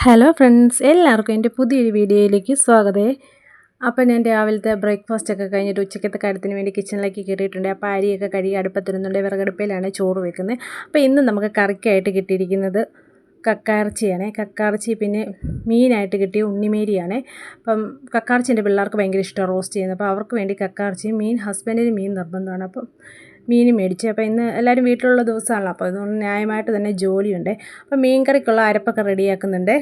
Hello friends, എല്ലാവർക്കും എൻ്റെ പുതിയൊരു വീഡിയോയിലേക്ക് സ്വാഗതം. അപ്പോൾ ഞാൻ രാവിലത്തെ ബ്രേക്ക്ഫാസ്റ്റൊക്കെ കഴിഞ്ഞിട്ട് ഉച്ചക്കത്തെ കാര്യത്തിന് വേണ്ടി കിച്ചണിലേക്ക് കയറിയിട്ടുണ്ട്. അപ്പോൾ അരിയൊക്കെ കഴുകി അടുപ്പത്തിരുന്നുണ്ട്. വിറകടുപ്പിലാണ് ചോറ് വെക്കുന്നത്. അപ്പോൾ ഇന്ന് നമുക്ക് കറിക്കായിട്ട് കിട്ടിയിരിക്കുന്നത് കക്കാർച്ചിയാണ്. കക്കാർച്ചി പിന്നെ മീനായിട്ട് കിട്ടിയ ഉണ്ണിമേരിയാണ്. അപ്പം കക്കാർച്ചി എൻ്റെ പിള്ളേർക്ക് ഭയങ്കര ഇഷ്ടമാണ് റോസ്റ്റ് ചെയ്യുന്നത്. അപ്പോൾ അവർക്ക് വേണ്ടി കക്കാർച്ചിയും ഹസ്ബൻഡിന് മീൻ നിർബന്ധമാണ്. അപ്പം മീൻ മേടിച്ചു. അപ്പോൾ ഇന്ന് എല്ലാവരും വീട്ടിലുള്ള ദിവസമാണല്ലോ, അപ്പോൾ അതുകൊണ്ട് ന്യായമായിട്ട് തന്നെ ജോലിയുണ്ട്. അപ്പോൾ മീൻ കറിക്കുള്ള അരപ്പൊക്കെ റെഡിയാക്കുന്നുണ്ട്.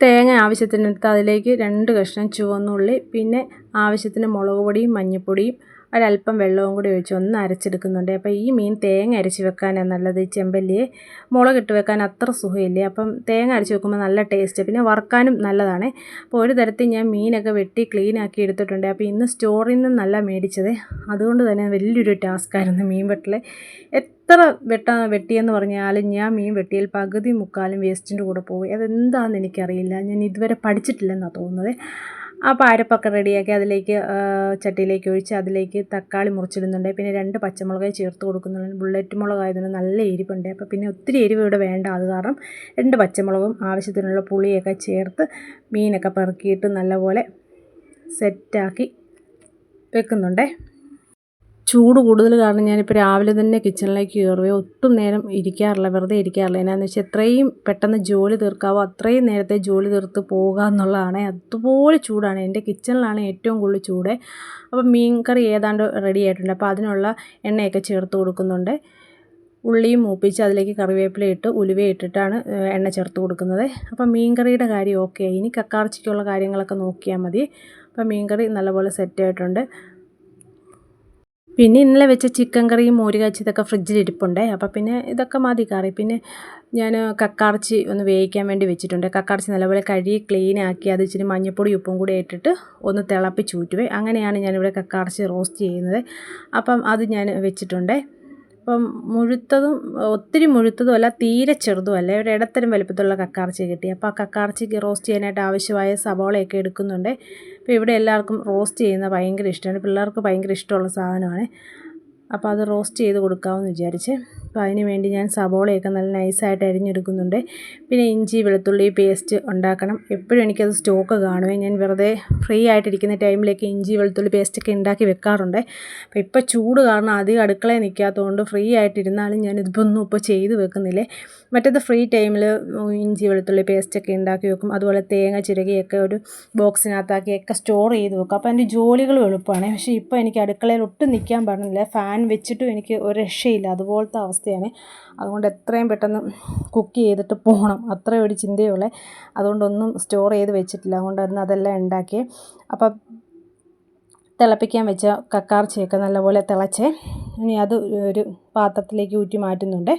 തേങ്ങ ആവശ്യത്തിനെടുത്ത് അതിലേക്ക് 2 കഷ്ണം ചുവന്നുള്ളി, പിന്നെ ആവശ്യത്തിന് മുളക് പൊടിയും മഞ്ഞൾപ്പൊടിയും ഒരല്പം വെള്ളവും കൂടി ഒഴിച്ച് ഒന്ന് അരച്ചെടുക്കുന്നുണ്ട്. അപ്പോൾ ഈ മീൻ തേങ്ങ അരച്ച് വെക്കാനാണ് നല്ലത്. ചെമ്പല്ലിയെ മുളകിട്ട് വെക്കാൻ അത്ര സുഖമില്ല. അപ്പം തേങ്ങ അരച്ച് വെക്കുമ്പോൾ നല്ല ടേസ്റ്റ്, പിന്നെ വറുക്കാനും നല്ലതാണ്. അപ്പോൾ ഒരു തരത്തിൽ ഞാൻ മീനൊക്കെ വെട്ടി ക്ലീൻ ആക്കി എടുത്തിട്ടുണ്ട്. അപ്പോൾ ഇന്ന് സ്റ്റോറിൽ നിന്നല്ല മേടിച്ചത്, അതുകൊണ്ട് തന്നെ വലിയൊരു ടാസ്ക്കായിരുന്നു മീൻ വെട്ടൽ. എത്ര വെട്ടിയെന്ന് പറഞ്ഞാലും ഞാൻ മീൻ വെട്ടിയാൽ പകുതി മുക്കാലും വേസ്റ്റിൻ്റെ കൂടെ പോകും. അതെന്താണെന്ന് എനിക്കറിയില്ല, ഞാൻ ഇതുവരെ പഠിച്ചിട്ടില്ലെന്നാണ് തോന്നുന്നത്. അപ്പോൾ അരപ്പൊക്കെ റെഡിയാക്കി അതിലേക്ക് ചട്ടിയിലേക്ക് ഒഴിച്ച് അതിലേക്ക് തക്കാളി മുറിച്ചിടുന്നുണ്ട്. പിന്നെ 2 പച്ചമുളക് ചേർത്ത് കൊടുക്കുന്നുണ്ട്. ബുള്ളറ്റ് മുളകായതുകൊണ്ട് നല്ല എരിവുണ്ട്. അപ്പോൾ പിന്നെ ഒത്തിരി എരിവ് ഇവിടെ വേണ്ട, അത് കാരണം 2 പച്ചമുളകും ആവശ്യത്തിനുള്ള പുളിയൊക്കെ ചേർത്ത് മീനൊക്കെ പെറുക്കിയിട്ട് നല്ലപോലെ സെറ്റാക്കി വെക്കുന്നുണ്ട്. ചൂട് കൂടുതൽ കാരണം ഞാനിപ്പോൾ രാവിലെ തന്നെ കിച്ചണിലേക്ക് കയറുകയോ ഒട്ടും നേരം ഇരിക്കാറില്ല, വെറുതെ ഇരിക്കാറില്ല. എന്നാന്ന് വെച്ചാൽ എത്രയും പെട്ടെന്ന് ജോലി തീർക്കാവോ അത്രയും നേരത്തെ ജോലി തീർത്ത് പോകുക എന്നുള്ളതാണ്. അതുപോലെ ചൂടാണ്, എൻ്റെ കിച്ചണിലാണ് ഏറ്റവും കൂടുതൽ ചൂട്. അപ്പം മീൻ കറി ഏതാണ്ട് റെഡി ആയിട്ടുണ്ട്. അപ്പോൾ അതിനുള്ള എണ്ണയൊക്കെ ചേർത്ത് കൊടുക്കുന്നുണ്ട്. ഉള്ളിയും മൂപ്പിച്ച് അതിലേക്ക് കറിവേപ്പില ഇട്ട് ഉലുവയിട്ടിട്ടാണ് എണ്ണ ചേർത്ത് കൊടുക്കുന്നത്. അപ്പം മീൻ കറിയുടെ കാര്യം ഓക്കെ. ഇനി കക്കാർച്ചിക്കുള്ള കാര്യങ്ങളൊക്കെ നോക്കിയാൽ മതി. അപ്പം മീൻ കറി നല്ലപോലെ സെറ്റായിട്ടുണ്ട്. പിന്നെ ഇന്നലെ വെച്ച ചിക്കൻ കറിയും മോര് കാച്ചിയതൊക്കെ ഫ്രിഡ്ജിലിരിപ്പുണ്ട്. അപ്പോൾ പിന്നെ ഇതൊക്കെ മതി കറി. പിന്നെ ഞാൻ കക്കാർച്ചി ഒന്ന് വേവിക്കാൻ വേണ്ടി വെച്ചിട്ടുണ്ട്. കക്കാർച്ചി നല്ലപോലെ കഴുകി ക്ലീനാക്കി അത് ഇച്ചിരി മഞ്ഞൾപ്പൊടി ഉപ്പും കൂടി ഇട്ടിട്ട് ഒന്ന് തിളപ്പിച്ചൂറ്റുവേ. അങ്ങനെയാണ് ഞാനിവിടെ കക്കാർച്ചി റോസ്റ്റ് ചെയ്യുന്നത്. അപ്പം അത് ഞാൻ വെച്ചിട്ടുണ്ട്. അപ്പം മുഴുത്തതും ഒത്തിരി മുഴുത്തതും അല്ല, തീരെ ചെറുതുമല്ല, ഒരു ഇടത്തരം വലുപ്പത്തിലുള്ള കക്കാർച്ചി കിട്ടി. അപ്പോൾ ആ കക്കാർച്ചിക്ക് റോസ്റ്റ് ചെയ്യാനായിട്ട് ആവശ്യമായ സവാളയൊക്കെ എടുക്കുന്നുണ്ട്. അപ്പോൾ ഇവിടെ എല്ലാവർക്കും റോസ്റ്റ് ചെയ്യുന്നത് ഭയങ്കര ഇഷ്ടമാണ്, പിള്ളേർക്ക് ഭയങ്കര ഇഷ്ടമുള്ള സാധനമാണ്. അപ്പോൾ അത് റോസ്റ്റ് ചെയ്ത് കൊടുക്കാമെന്ന് വിചാരിച്ച്. അപ്പോൾ അതിന് വേണ്ടി ഞാൻ സവോളയൊക്കെ നല്ല നൈസായിട്ട് അരിഞ്ഞെടുക്കുന്നുണ്ട്. പിന്നെ ഇഞ്ചി വെളുത്തുള്ളി പേസ്റ്റ് ഉണ്ടാക്കണം. എപ്പോഴും എനിക്കത് സ്റ്റോക്ക് കാണുമേ. ഞാൻ വെറുതെ ഫ്രീ ആയിട്ടിരിക്കുന്ന ടൈമിലേക്ക് ഇഞ്ചി വെളുത്തുള്ളി പേസ്റ്റൊക്കെ ഉണ്ടാക്കി വെക്കാറുണ്ട്. അപ്പോൾ ഇപ്പോൾ ചൂട് കാരണം അധികം അടുക്കളയിൽ നിൽക്കാത്തതുകൊണ്ട് ഫ്രീ ആയിട്ടിരുന്നാലും ഞാൻ ഇതൊന്നും ഇപ്പോൾ ചെയ്ത് വെക്കുന്നില്ലേ. മറ്റേത് ഫ്രീ ടൈമിൽ ഇഞ്ചി വെളുത്തുള്ളി പേസ്റ്റൊക്കെ ഉണ്ടാക്കി വെക്കും. അതുപോലെ തേങ്ങ ചിരകിയൊക്കെ ഒരു ബോക്സിനകത്താക്കിയൊക്കെ സ്റ്റോർ ചെയ്ത് വെക്കും. അപ്പോൾ എൻ്റെ ജോലികളും എളുപ്പമാണ്. പക്ഷേ ഇപ്പോൾ എനിക്ക് അടുക്കളയിൽ ഒട്ടും നിൽക്കാൻ പാടില്ല. ഫാൻ വെച്ചിട്ടും എനിക്ക് ഒരു രക്ഷയില്ല, അതുപോലത്തെ അവസ്ഥയാണ്. അതുകൊണ്ട് എത്രയും പെട്ടെന്ന് കുക്ക് ചെയ്തിട്ട് പോകണം, അത്രയും ഒരു ചിന്തയുള്ളേ. അതുകൊണ്ടൊന്നും സ്റ്റോർ ചെയ്ത് വെച്ചിട്ടില്ല. അതുകൊണ്ട് അതെല്ലാം ഉണ്ടാക്കി. അപ്പം തിളപ്പിക്കാൻ വെച്ച കക്കാർച്ചിയൊക്കെ നല്ലപോലെ തിളച്ചേ. ഇനി അത് ഒരു പാത്രത്തിലേക്ക് ഊറ്റി മാറ്റുന്നുണ്ട്.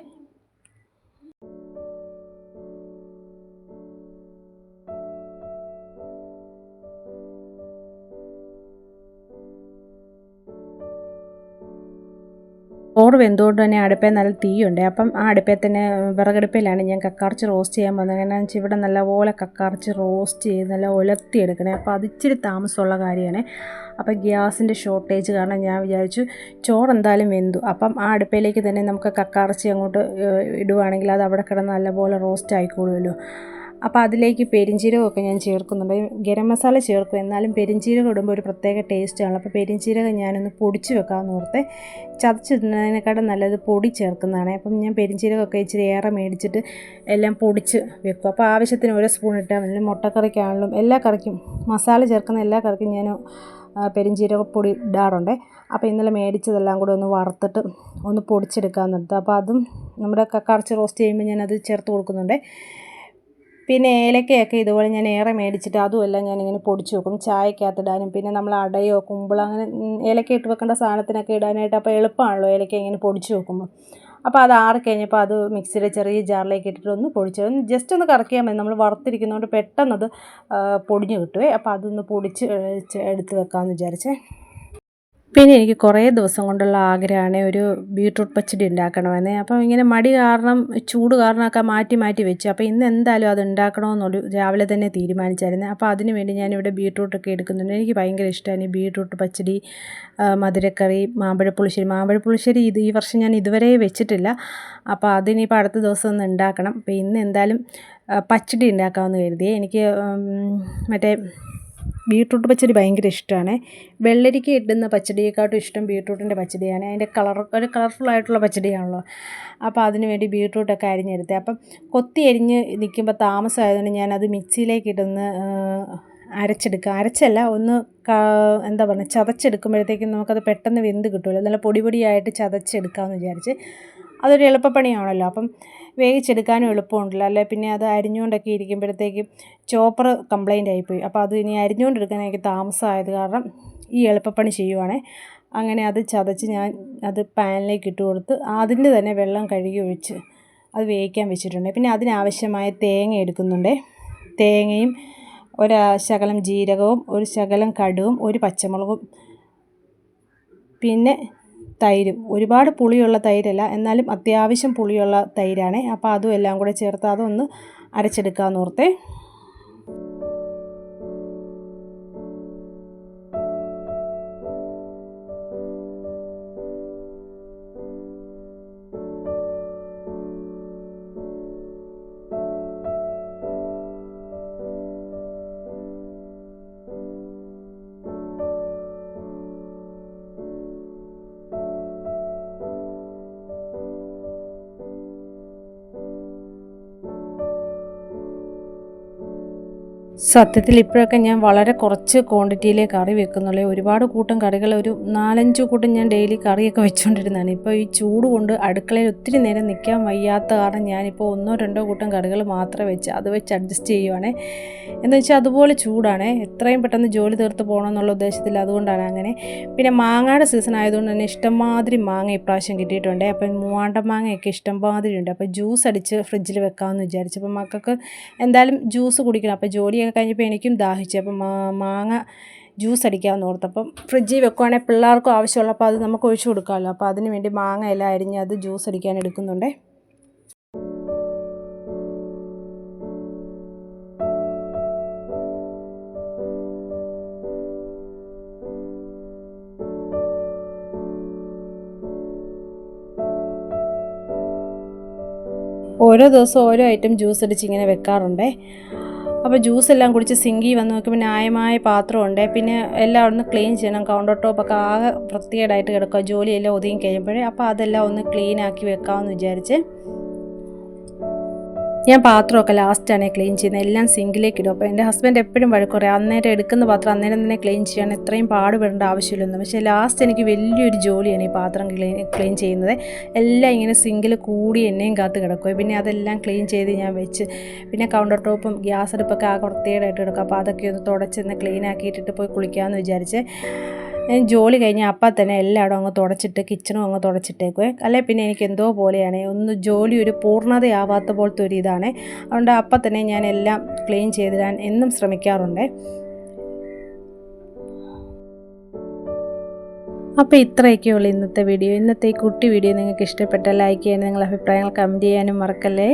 ചോറ് വെന്തുകൊണ്ട് തന്നെ അടുപ്പിൽ നല്ല തീയുണ്ട്. അപ്പം ആ അടുപ്പിൽ തന്നെ വിറകടുപ്പിലാണ് ഞാൻ കക്കാർച്ചി റോസ്റ്റ് ചെയ്യാൻ പോകുന്നത്. എങ്ങനെയാണെന്ന് വെച്ചാൽ ഇവിടെ നല്ലപോലെ കക്കാർച്ചി റോസ്റ്റ് ചെയ്ത് നല്ല ഉലർത്തിയെടുക്കണേ. അപ്പോൾ അതിച്ചിരി താമസമുള്ള കാര്യമാണ്. അപ്പം ഗ്യാസിൻ്റെ ഷോർട്ടേജ് കാരണം ഞാൻ വിചാരിച്ചു ചോറ് എന്തായാലും വെന്തു, അപ്പം ആ അടുപ്പിലേക്ക് തന്നെ നമുക്ക് കക്കാർച്ചി അങ്ങോട്ട് ഇടുവാണെങ്കിൽ അത് അവിടെ കിടന്ന് നല്ലപോലെ റോസ്റ്റ് ആയിക്കോളുമല്ലോ. അപ്പോൾ അതിലേക്ക് പെരിഞ്ചീരകമൊക്കെ ഞാൻ ചേർക്കുന്നുണ്ട്. ഗരം മസാല ചേർക്കും, എന്നാലും പെരിഞ്ചീരകം ഇടുമ്പോൾ ഒരു പ്രത്യേക ടേസ്റ്റാണ്. അപ്പോൾ പെരിഞ്ചീരകം ഞാനൊന്ന് പൊടിച്ച് വെക്കാമെന്ന് ഓർത്ത്. ചതച്ചിടുന്നതിനെക്കാളും നല്ലത് പൊടി ചേർക്കുന്നതാണ്. അപ്പം ഞാൻ പെരിഞ്ചീരകമൊക്കെ ഇച്ചിരി ഏറെ മേടിച്ചിട്ട് എല്ലാം പൊടിച്ച് വെക്കും. അപ്പോൾ ആവശ്യത്തിന് 1 സ്പൂൺ ഇട്ടാൽ മതി. മുട്ടക്കറിക്കാണെങ്കിലും എല്ലാ കറിക്കും മസാല ചേർക്കുന്ന എല്ലാ കറിക്കും ഞാൻ പെരിഞ്ചീരകപ്പൊടി ഇടാറുണ്ട്. അപ്പോൾ ഇന്നലെ മേടിച്ചതെല്ലാം കൂടെ ഒന്ന് വറുത്തിട്ട് ഒന്ന് പൊടിച്ചെടുക്കാമെന്നെടുത്ത്. അപ്പോൾ അതും നമ്മുടെ കക്കാർച്ചി റോസ്റ്റ് ചെയ്യുമ്പോൾ ഞാനത് ചേർത്ത് കൊടുക്കുന്നുണ്ട്. പിന്നെ ഏലക്കയൊക്കെ ഇതുപോലെ ഞാൻ ഏറെ മേടിച്ചിട്ട് അതുമെല്ലാം ഞാനിങ്ങനെ പൊടിച്ച് വെക്കും, ചായക്കകത്തിടാനും. പിന്നെ നമ്മൾ അടയോ കുമ്പിളോ അങ്ങനെ ഏലക്ക ഇട്ട് വെക്കേണ്ട സാധനത്തിനൊക്കെ ഇടാനായിട്ട്. അപ്പോൾ എളുപ്പമാണല്ലോ ഏലക്ക ഇങ്ങനെ പൊടിച്ച് വെക്കുമ്പോൾ. അപ്പോൾ അത് ആറിക്കഴിഞ്ഞപ്പോൾ അത് മിക്സിയുടെ ചെറിയ ജാറിലേക്ക് ഇട്ടിട്ട് ഒന്ന് പൊടിച്ച് ജസ്റ്റ് ഒന്ന് കറക്കിയാൽ മതി. നമ്മൾ വറുത്തിരിക്കുന്നതുകൊണ്ട് പെട്ടെന്നത് പൊടിഞ്ഞ് കിട്ടുമേ. അപ്പോൾ അതൊന്ന് പൊടിച്ച് എടുത്ത് വെക്കാമെന്ന് വിചാരിച്ചേ. പിന്നെ എനിക്ക് കുറേ ദിവസം കൊണ്ടുള്ള ആഗ്രഹമാണ് ഒരു ബീട്രൂട്ട് പച്ചടി ഉണ്ടാക്കണമെന്ന്. അപ്പം ഇങ്ങനെ മടി കാരണം ചൂട് കാരണമൊക്കെ മാറ്റി മാറ്റി വെച്ചു. അപ്പോൾ ഇന്ന് എന്തായാലും അത് ഉണ്ടാക്കണമെന്നൊരു രാവിലെ തന്നെ തീരുമാനിച്ചായിരുന്നു. അപ്പോൾ അതിന് വേണ്ടി ഞാനിവിടെ ബീട്രൂട്ടൊക്കെ എടുക്കുന്നുണ്ട്. എനിക്ക് ഭയങ്കര ഇഷ്ടമാണ് ഈ ബീട്രൂട്ട് പച്ചടി, മധുരക്കറി, മാമ്പഴപ്പുളിശ്ശേരി ഈ വർഷം ഞാൻ ഇതുവരെ വെച്ചിട്ടില്ല. അപ്പോൾ അതിനിപ്പോൾ അടുത്ത ദിവസം ഒന്ന് ഉണ്ടാക്കണം. അപ്പോൾ ഇന്ന് എന്തായാലും പച്ചടി ഉണ്ടാക്കാമെന്ന് കരുതിയേ. എനിക്ക് മറ്റേ ബീട്രൂട്ട് പച്ചടി ഭയങ്കര ഇഷ്ടമാണ്. വെള്ളരിക്ക ഇടുന്ന പച്ചടിയെക്കാട്ടും ഇഷ്ടം ബീട്രൂട്ടിൻ്റെ പച്ചടിയാണ്. അതിൻ്റെ ഒരു കളർഫുള്ളായിട്ടുള്ള പച്ചടിയാണല്ലോ. അപ്പോൾ അതിന് വേണ്ടി ബീട്രൂട്ടൊക്കെ അരിഞ്ഞെടുത്തത്. അപ്പം കൊത്തി അരിഞ്ഞ് നിൽക്കുമ്പോൾ താമസമായതുകൊണ്ട് ഞാനത് മിക്സിയിലേക്ക് ഇട്ടൊന്ന് അരച്ചല്ല ഒന്ന് എന്താ പറയുക, ചതച്ചെടുക്കുമ്പോഴത്തേക്കും നമുക്കത് പെട്ടെന്ന് വെന്ത് കിട്ടുമല്ലോ. നല്ല പൊടിയായിട്ട് ചതച്ചെടുക്കാമെന്ന് വിചാരിച്ച്. അതൊരു എളുപ്പപ്പണിയാണല്ലോ. അപ്പം വേവിച്ചെടുക്കാനും എളുപ്പമുണ്ടല്ലോ. അല്ലെ പിന്നെ അത് അരിഞ്ഞുകൊണ്ടൊക്കെ ഇരിക്കുമ്പോഴത്തേക്കും ചോപ്പർ കംപ്ലൈൻ്റ് ആയിപ്പോയി. അപ്പോൾ അത് ഇനി അരിഞ്ഞുകൊണ്ടിരിക്കാൻ എനിക്ക് താമസമായത് കാരണം ഈ എളുപ്പപ്പണി ചെയ്യുവാണേ. അങ്ങനെ അത് ചതച്ച് ഞാൻ അത് പാനിലേക്ക് ഇട്ട് കൊടുത്ത് അതിൻ്റെ തന്നെ വെള്ളം കഴുകി ഒഴിച്ച് അത് വേവിക്കാൻ വെച്ചിട്ടുണ്ട്. പിന്നെ അതിനാവശ്യമായ തേങ്ങ എടുക്കുന്നുണ്ട്. തേങ്ങയും ഒരു ശകലം ജീരകവും ഒരു ശകലം കടുകും ഒരു പച്ചമുളകും പിന്നെ തൈരും. ഒരുപാട് പുളിയുള്ള തൈരല്ല, എന്നാലും അത്യാവശ്യം പുളിയുള്ള തൈരാണ്. അപ്പോൾ അതും എല്ലാം കൂടെ ചേർത്ത് അതൊന്ന് അരച്ചെടുക്കാമെന്ന് ഓർത്തേ. സത്യത്തിൽ ഇപ്പോഴൊക്കെ ഞാൻ വളരെ കുറച്ച് ക്വാണ്ടിറ്റിയിലേ കറി വെക്കുന്നുള്ളൂ. ഒരുപാട് കൂട്ടം കറികൾ, ഒരു 4-5 കൂട്ടം ഞാൻ ഡെയിലി കറിയൊക്കെ വെച്ചുകൊണ്ടിരുന്നതാണ്. ഇപ്പോൾ ഈ ചൂട് കൊണ്ട് അടുക്കളയിൽ ഒത്തിരി നേരം നിൽക്കാൻ വയ്യാത്ത കാരണം ഞാനിപ്പോൾ 1-2 കൂട്ടം കറികൾ മാത്രമേ അത് വെച്ച് അഡ്ജസ്റ്റ് ചെയ്യുവാണേ. എന്ന് വെച്ചാൽ അതുപോലെ ചൂടാണ്. എത്രയും പെട്ടെന്ന് ജോലി തീർത്ത് പോകണമെന്നുള്ള ഉദ്ദേശത്തിൽ, അതുകൊണ്ടാണ് അങ്ങനെ. പിന്നെ മാങ്ങയുടെ സീസൺ ആയതുകൊണ്ട് തന്നെ ഇഷ്ടംമാതിരി മാങ്ങ ഇപ്രാവശ്യം കിട്ടിയിട്ടുണ്ട്. അപ്പം മൂവാണ്ടൻ മാങ്ങയൊക്കെ ഇഷ്ടംമാതിരി ഉണ്ട്. അപ്പോൾ ജ്യൂസ് അടിച്ച് ഫ്രിഡ്ജിൽ വെക്കാമെന്ന് വിചാരിച്ചു. അപ്പോൾ മക്കൾക്ക് എന്തായാലും ജ്യൂസ് കുടിക്കണം. അപ്പോൾ ജോലിയൊക്കെ കഴിഞ്ഞപ്പോൾ എനിക്കും ദാഹിച്ചു. അപ്പം മാങ്ങ ജ്യൂസ് അടിക്കാമെന്ന് ഓർത്തപ്പം ഫ്രിഡ്ജിൽ വെക്കുവാണെങ്കിൽ പിള്ളേർക്കും ആവശ്യമുള്ളപ്പോൾ അത് നമുക്ക് ഒഴിച്ചു കൊടുക്കാമല്ലോ. അപ്പോൾ അതിന് വേണ്ടി മാങ്ങ എല്ലാം അരിഞ്ഞ് അത് ജ്യൂസ് അടിക്കാൻ എടുക്കുന്നുണ്ട്. ഓരോ ദിവസവും ഓരോ ഐറ്റം ജ്യൂസ് അടിച്ച് ഇങ്ങനെ വെക്കാറുണ്ട്. അപ്പോൾ ജ്യൂസ് എല്ലാം കുടിച്ച് സിങ്കി വന്ന് നോക്കുമ്പോൾ ന്യായമായ പാത്രമുണ്ട്. പിന്നെ എല്ലാം ഒന്ന് ക്ലീൻ ചെയ്യണം. കൗണ്ടർ ടോപ്പൊക്കെ ആകെ വൃത്തികേടായിട്ട് കിടക്കുക ജോലിയെല്ലാം ഒതുങ്ങി കഴിയുമ്പോഴേ. അപ്പോൾ അതെല്ലാം ഒന്ന് ക്ലീൻ ആക്കി വെക്കാമെന്ന് വിചാരിച്ച് ഞാൻ പാത്രമൊക്കെ ലാസ്റ്റാണ് ക്ലീൻ ചെയ്യുന്നത്. എല്ലാം സിങ്കിലേക്ക് ഇടും. അപ്പോൾ എൻ്റെ ഹസ്ബൻഡ് എപ്പോഴും വഴക്ക് പറയും, അന്നേരം എടുക്കുന്ന പാത്രം അന്നേരം തന്നെ ക്ലീൻ ചെയ്യാൻ എത്രയും പാടുപെടേണ്ട ആവശ്യമില്ലെന്ന്. പക്ഷേ ലാസ്റ്റ് എനിക്ക് വലിയൊരു ജോലിയാണ് ഈ പാത്രം ക്ലീൻ ചെയ്യുന്നത്. എല്ലാം ഇങ്ങനെ സിങ്കിൽ കൂടി എണ്ണയും കാത്ത് കിടക്കുക. പിന്നെ അതെല്ലാം ക്ലീൻ ചെയ്ത് ഞാൻ വെച്ച്, പിന്നെ കൗണ്ടർ ടോപ്പും ഗ്യാസ് അടുപ്പൊക്കെ ആകെ വൃത്തികേടായിട്ട് കിടക്കും. അപ്പോൾ അതൊക്കെ ഒന്ന് തുടച്ചൊന്ന് ക്ലീൻ ആക്കിയിട്ടിട്ട് പോയി കുളിക്കാമെന്ന് വിചാരിച്ച് ഞാൻ ജോലി കഴിഞ്ഞ് അപ്പം തന്നെ എല്ലായിടും അങ്ങ് തുടച്ചിട്ട് കിച്ചണും അങ്ങ് തുടച്ചിട്ടേക്കുവേ. അല്ലെ പിന്നെ എനിക്ക് എന്തോ പോലെയാണ്, ജോലി ഒരു പൂർണ്ണതയാവാത്ത പോലത്തെ ഒരു ഇതാണ്. അതുകൊണ്ട് അപ്പം തന്നെ ഞാൻ എല്ലാം ക്ലീൻ ചെയ്തിടാൻ എന്നും ശ്രമിക്കാറുണ്ട്. അപ്പോൾ ഇത്രയൊക്കെയുള്ളൂ ഇന്നത്തെ വീഡിയോ. ഇന്നത്തെ ഈ കുട്ടി വീഡിയോ നിങ്ങൾക്ക് ഇഷ്ടപ്പെട്ടാൽ ലൈക്ക് ചെയ്യാനും നിങ്ങളുടെ അഭിപ്രായങ്ങൾ കമൻറ്റ് ചെയ്യാനും മറക്കല്ലേ.